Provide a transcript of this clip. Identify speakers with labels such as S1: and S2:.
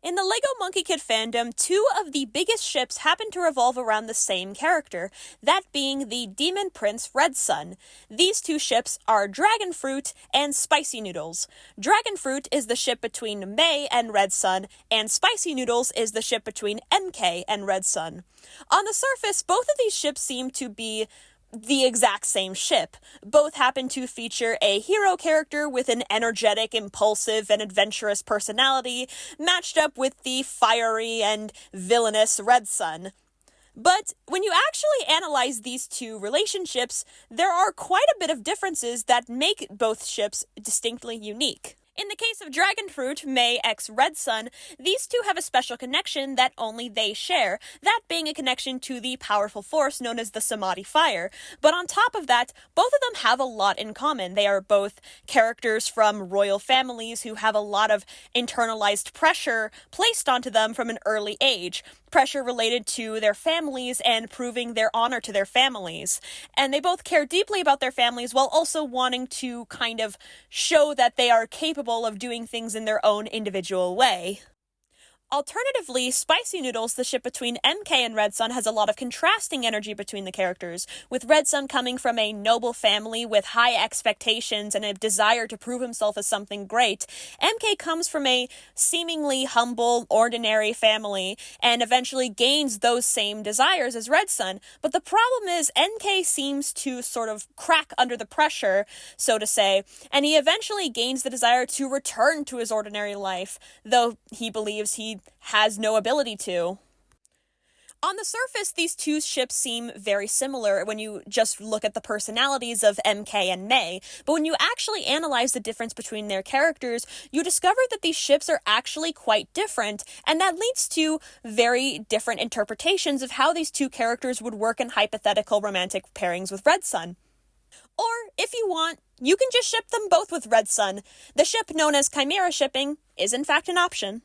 S1: In the LEGO Monkey Kid fandom, two of the biggest ships happen to revolve around the same character, that being the Demon Prince Red Sun. These two ships are Dragonfruit and Spicynoodles. Dragonfruit is the ship between May and Red Sun, and Spicynoodles is the ship between MK and Red Sun. On the surface, both of these ships seem to be the exact same ship. Both happen to feature a hero character with an energetic, impulsive, and adventurous personality, matched up with the fiery and villainous Red Sun. But when you actually analyze these two relationships, there are quite a bit of differences that make both ships distinctly unique. In the case of Dragonfruit, May x Red Sun, these two have a special connection that only they share, that being a connection to the powerful force known as the Samadhi Fire. But on top of that, both of them have a lot in common. They are both characters from royal families who have a lot of internalized pressure placed onto them from an early age. Pressure related to their families and proving their honor to their families. And they both care deeply about their families while also wanting to kind of show that they are capable of doing things in their own individual way. Alternatively, Spicynoodles, the ship between MK and Red Sun, has a lot of contrasting energy between the characters, with Red Sun coming from a noble family with high expectations and a desire to prove himself as something great. MK comes from a seemingly humble, ordinary family, and eventually gains those same desires as Red Sun, but the problem is MK seems to sort of crack under the pressure, so to say, and he eventually gains the desire to return to his ordinary life, though he believes he has no ability to. On the surface, these two ships seem very similar when you just look at the personalities of MK and May, but when you actually analyze the difference between their characters, you discover that these ships are actually quite different, and that leads to very different interpretations of how these two characters would work in hypothetical romantic pairings with Red Sun. Or, if you want, you can just ship them both with Red Sun. The ship known as Chimera shipping is in fact an option.